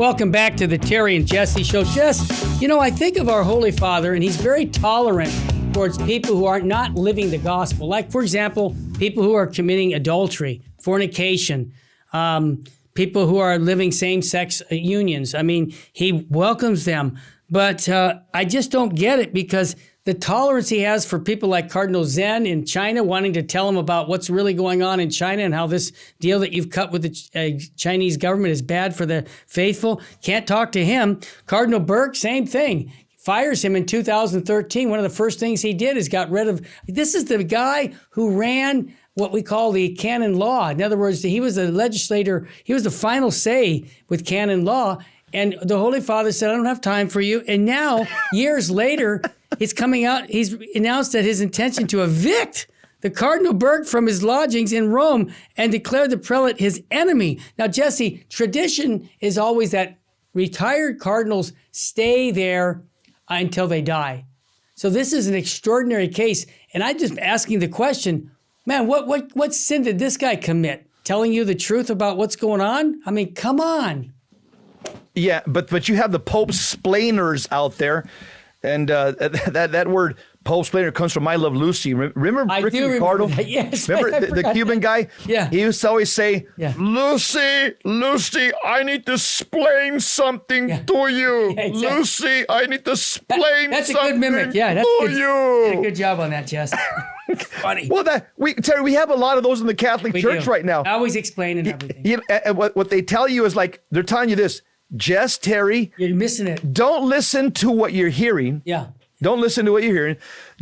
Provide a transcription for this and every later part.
Welcome back to the Terry and Jesse Show. Jess, I think of our Holy Father, and he's very tolerant towards people who are not living the gospel. Like, for example, people who are committing adultery, fornication, people who are living same-sex unions. I mean, he welcomes them. But I just don't get it, because the tolerance he has for people like Cardinal Zen in China, wanting to tell him about what's really going on in China and how this deal that you've cut with the Chinese government is bad for the faithful. Can't talk to him. Cardinal Burke, same thing. Fires him in 2013. One of the first things he did is got rid of, this is the guy who ran what we call the canon law. In other words, he was the legislator. He was the final say with canon law. And the Holy Father said, I don't have time for you. And now, years later, he's coming out. He's announced that his intention to evict the Cardinal Burke from his lodgings in Rome and declare the prelate his enemy. Now, Jesse, tradition is always that retired cardinals stay there until they die. So this is an extraordinary case. And I'm just asking the question, man, what sin did this guy commit? Telling you the truth about what's going on? I mean, come on. Yeah, but you have the Pope's splainers out there, and that word Pope's splainer comes from I Love Lucy. Remember Ricky Ricardo? Yes, remember the Cuban guy? Yeah. He used to always say, yeah. Lucy, I need to explain something to you. Yeah, exactly. Lucy, I need to explain that's something a good mimic. Yeah, that's to good. you. Did a good job on that, Jess. Funny. Well, Terry, we have a lot of those in the Catholic Church right now. Always explaining everything. What they tell you is like, they're telling you this, Jess, Terry, you're missing it. Don't listen to what you're hearing. Yeah. Don't listen to what you're hearing.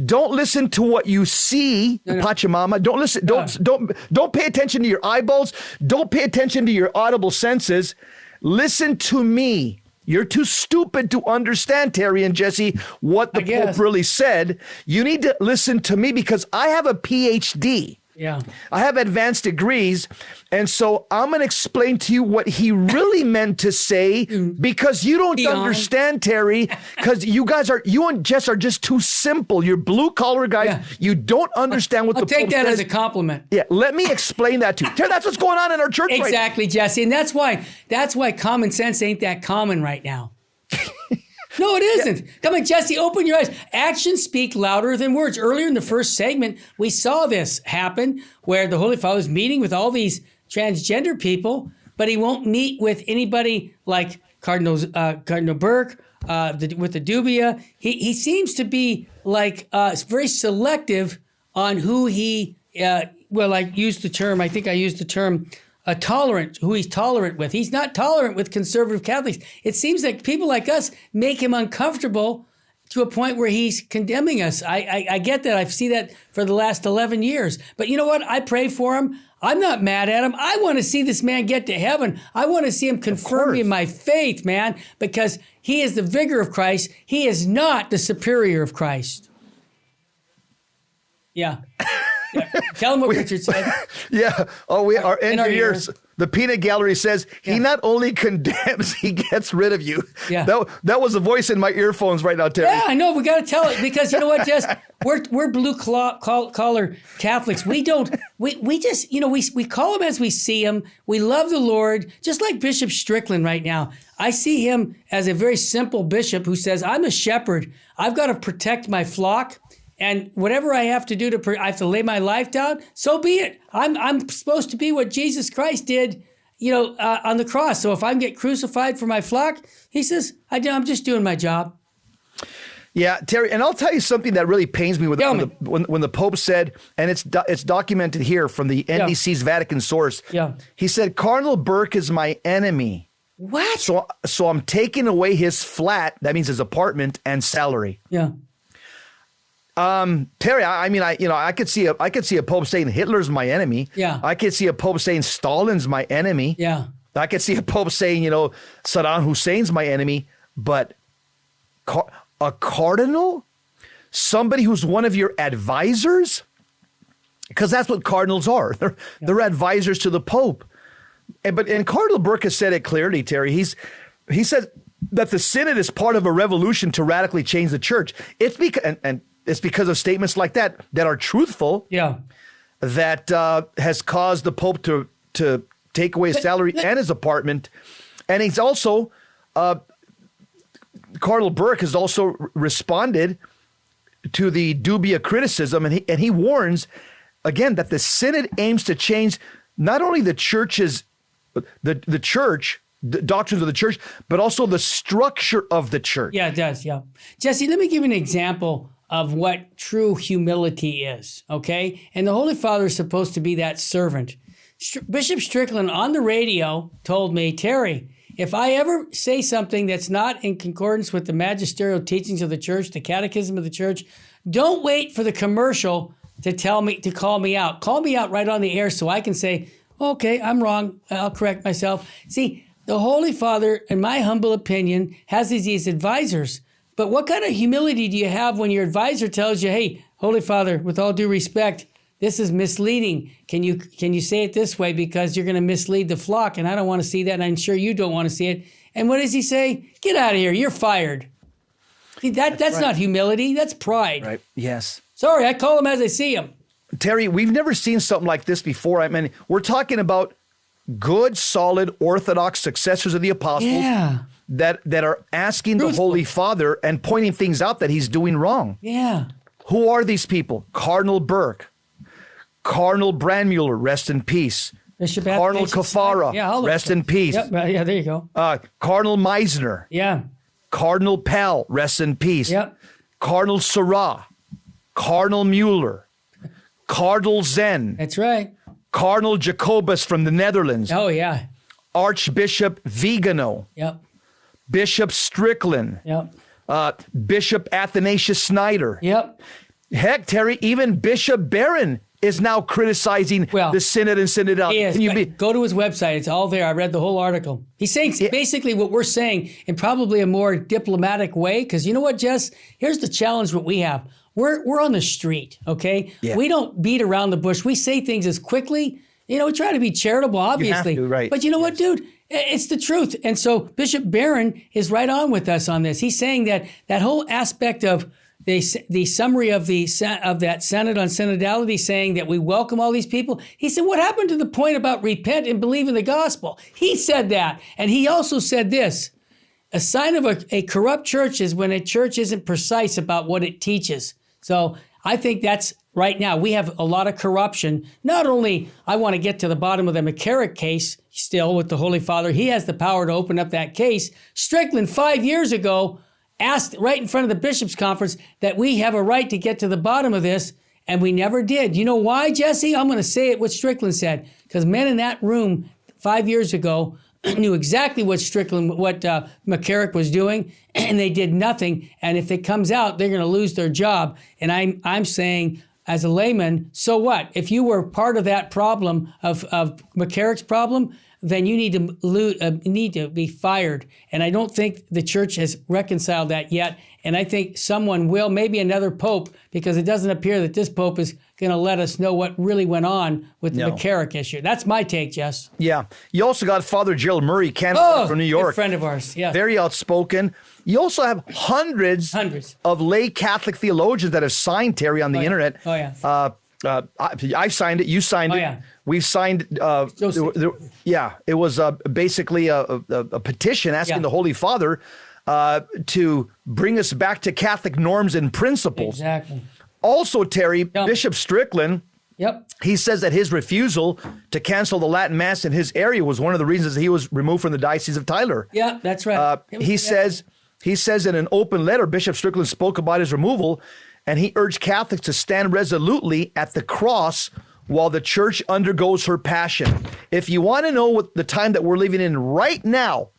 Don't listen to what you see, Pachamama. Don't listen. Don't pay attention to your eyeballs. Don't pay attention to your audible senses. Listen to me. You're too stupid to understand, Terry and Jesse, what the Pope really said. You need to listen to me, because I have a PhD. Yeah. I have advanced degrees, and so I'm going to explain to you what he really meant to say, because you don't understand, Terry, because you and Jess are just too simple. You're blue-collar guys. Yeah. You don't understand what the Pope says. I'll take that as a compliment. Yeah, let me explain that to you. Terry, that's what's going on in our church right now. Exactly, Jesse, and that's why common sense ain't that common right now. No, it isn't. Yeah. Come on, Jesse, open your eyes. Actions speak louder than words. Earlier in the first segment, we saw this happen where the Holy Father was meeting with all these transgender people, but he won't meet with anybody like Cardinal Burke, with the dubia. He seems to be like very selective on who he, I used the term, tolerant, who he's tolerant with. He's not tolerant with conservative Catholics. It seems like people like us make him uncomfortable to a point where he's condemning us. I get that. I've seen that for the last 11 years. But you know what? I pray for him. I'm not mad at him. I want to see this man get to heaven. I want to see him confirm me in my faith, man, because he is the vigor of Christ. He is not the superior of Christ. Yeah. Tell him what Richard said. Yeah. Oh, our engineers, the peanut gallery says he not only condemns, he gets rid of you. Yeah. That was a voice in my earphones right now, Terry. Yeah, I know. We got to tell it, because you know what, Jess? We're blue collar Catholics. We just, we call him as we see him. We love the Lord, just like Bishop Strickland right now. I see him as a very simple bishop who says, I'm a shepherd. I've got to protect my flock. And whatever I have to do I have to lay my life down, so be it. I'm supposed to be what Jesus Christ did, on the cross. So if I get crucified for my flock, he says, I'm just doing my job. Yeah, Terry, and I'll tell you something that really pains me when the Pope said, and it's documented here from the NDC's Vatican source. Yeah, he said, Cardinal Burke is my enemy. What? So I'm taking away his flat, that means his apartment, and salary. Yeah. Terry, I could see a Pope saying Hitler's my enemy. Yeah. I could see a Pope saying Stalin's my enemy. Yeah. I could see a Pope saying, Saddam Hussein's my enemy. But a cardinal, somebody who's one of your advisors, because that's what cardinals are. They're advisors to the Pope. And Cardinal Burke has said it clearly, Terry. He said that the synod is part of a revolution to radically change the church. It's because it's because of statements like that are truthful. Yeah. That has caused the Pope to take away his salary and his apartment. And he's also Cardinal Burke has also responded to the dubia criticism, and he warns, again, that the synod aims to change not only the church's, the church, the doctrines of the church, but also the structure of the church. Yeah, it does, yeah. Jesse, let me give you an example of what true humility is, okay? And the Holy Father is supposed to be that servant. Bishop Strickland on the radio told me, Terry, if I ever say something that's not in concordance with the magisterial teachings of the church, the catechism of the church, don't wait for the commercial to call me out. Call me out right on the air so I can say, okay, I'm wrong. I'll correct myself. See, the Holy Father, in my humble opinion, has these advisors. But what kind of humility do you have when your advisor tells you, hey, Holy Father, with all due respect, this is misleading. Can you say it this way because you're going to mislead the flock, and I don't want to see that, and I'm sure you don't want to see it. And what does he say? Get out of here. You're fired. See, that's right. Not humility. That's pride. Right. Yes. Sorry, I call them as I see them. Terry, we've never seen something like this before. I mean, we're talking about good, solid, orthodox successors of the apostles that are asking the Holy Father and pointing things out that he's doing wrong. Yeah. Who are these people? Cardinal Burke, Cardinal Brandmuller, rest in peace. Bishop Cardinal Kafara, rest in peace. Yep, yeah, there you go. Cardinal Meisner. Yeah. Cardinal Pell, rest in peace. Yep. Cardinal Sarah, Cardinal Mueller, Cardinal Zen. That's right. Cardinal Jacobus from the Netherlands. Oh, yeah. Archbishop Vigano. Yep. Bishop Strickland. Yep. Bishop Athanasius Snyder. Yep. Heck, Terry, even Bishop Barron is now criticizing the synod and synodality. Yes, go to his website. It's all there. I read the whole article. He's saying basically what we're saying in probably a more diplomatic way. Because you know what, Jess? Here's the challenge what we have. We're on the street, okay? Yeah. We don't beat around the bush. We say things as quickly. We try to be charitable, obviously. You have to, right. But you know what, dude? It's the truth. And so Bishop Barron is right on with us on this. He's saying that whole aspect of the summary of that Synod on Synodality, saying that we welcome all these people. He said, what happened to the point about repent and believe in the gospel? He said that. And he also said this, a sign of a corrupt church is when a church isn't precise about what it teaches. So I think that's right now. We have a lot of corruption. Not only I want to get to the bottom of the McCarrick case still with the Holy Father. He has the power to open up that case. Strickland 5 years ago asked right in front of the bishops' conference that we have a right to get to the bottom of this, and we never did. You know why, Jesse? I'm going to say it what Strickland said, because men in that room 5 years ago knew exactly what McCarrick was doing, and they did nothing. And if it comes out, they're going to lose their job. And I'm saying, as a layman, so what? If you were part of that problem of McCarrick's problem, then you need to be fired. And I don't think the church has reconciled that yet. And I think someone will, maybe another pope, because it doesn't appear that this pope is going to let us know what really went on with the McCarrick issue. That's my take, Jess. Yeah. You also got Father Gerald Murray, candidate from New York. Good friend of ours, yeah. Very outspoken. You also have hundreds of lay Catholic theologians that have signed, Terry, on the internet. Oh, yeah. I signed it. You signed it. Yeah. We've signed. It was basically a petition asking the Holy Father to bring us back to Catholic norms and principles. Exactly. Also, Terry, Bishop Strickland, he says that his refusal to cancel the Latin Mass in his area was one of the reasons that he was removed from the Diocese of Tyler. Yeah, that's right. He says in an open letter, Bishop Strickland spoke about his removal, and he urged Catholics to stand resolutely at the cross while the church undergoes her passion. If you want to know what the time that we're living in right now,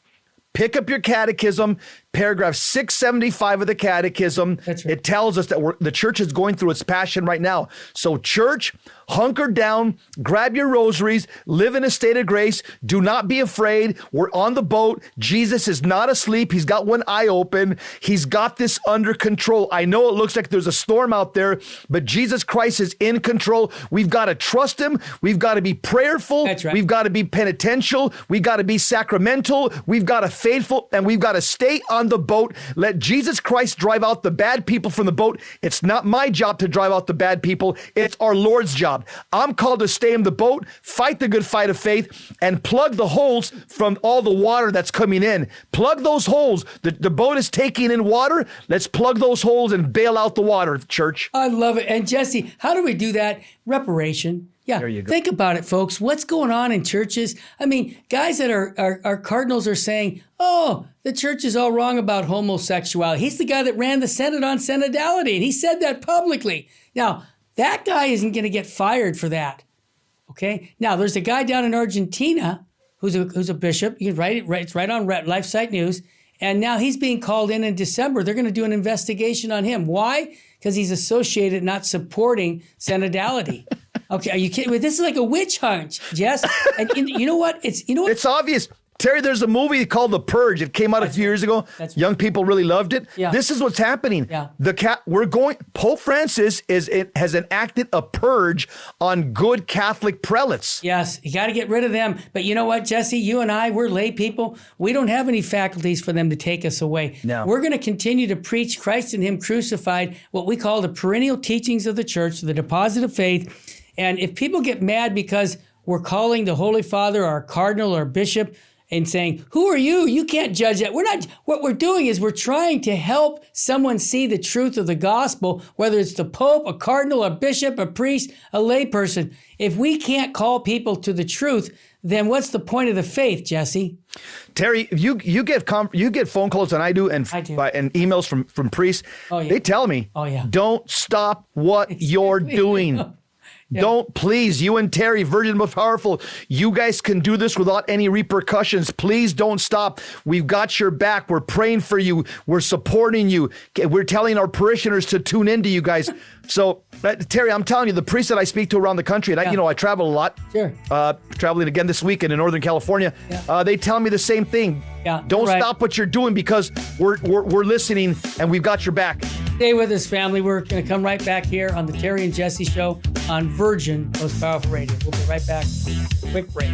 pick up your catechism, paragraph 675 of the catechism. That's right. It tells us that the church is going through its passion right now. So church, hunker down, grab your rosaries, live in a state of grace. Do not be afraid. We're on the boat. Jesus is not asleep. He's got one eye open. He's got this under control. I know it looks like there's a storm out there, but Jesus Christ is in control. We've got to trust him. We've got to be prayerful. That's right. We've got to be penitential. We've got to be sacramental. We've got to faithful, and we've got to stay on on the boat. Let Jesus Christ drive out the bad people from the boat. It's not my job to drive out the bad people. It's our Lord's job. I'm called to stay in the boat, fight the good fight of faith, and plug the holes from all the water that's coming in. Plug those holes. The boat is taking in water. Let's plug those holes and bail out the water, church. I love it. And Jesse, how do we do that? Reparation. Yeah, there you go. Think about it, folks. What's going on in churches? I mean, guys that are cardinals are saying, oh, the church is all wrong about homosexuality. He's the guy that ran the Senate on synodality, and he said that publicly. Now, that guy isn't going to get fired for that, okay? Now, there's a guy down in Argentina who's a bishop. You can write it, it's right on LifeSite News, and now he's being called in December. They're going to do an investigation on him. Why? Because he's associated, not supporting synodality. Okay, are you kidding me? This is like a witch hunt, Jess. And you know what? It's obvious. Terry, there's a movie called The Purge. It came out a few years ago. Young people really loved it. Yeah. This is what's happening. Yeah. Pope Francis has enacted a purge on good Catholic prelates. Yes, you got to get rid of them. But you know what, Jesse? You and I, we're lay people. We don't have any faculties for them to take us away. No. We're going to continue to preach Christ and Him crucified, what we call the perennial teachings of the church, the deposit of faith. And if people get mad because we're calling the Holy Father our cardinal or bishop and saying, who are you? You can't judge that. What we're doing is we're trying to help someone see the truth of the gospel, whether it's the Pope, a cardinal, a bishop, a priest, a layperson. If we can't call people to the truth, then what's the point of the faith, Jesse? Terry, you get phone calls, and I do, and emails from priests. Oh, yeah. They tell me, don't stop what you're doing. Yeah. Don't, please, you and Terry, Virgin Most Powerful, you guys can do this without any repercussions. Please don't stop. We've got your back. We're praying for you. We're supporting you. We're telling our parishioners to tune into you guys. So, Terry, I'm telling you, the priests that I speak to around the country, and I travel a lot. Sure. Traveling again this weekend in Northern California. Yeah. They tell me the same thing. Yeah, don't stop what you're doing, because we're listening and we've got your back. Stay with us, family. We're going to come right back here on the Terry and Jesse Show on Virgin Most Powerful Radio. We'll be right back. Quick break.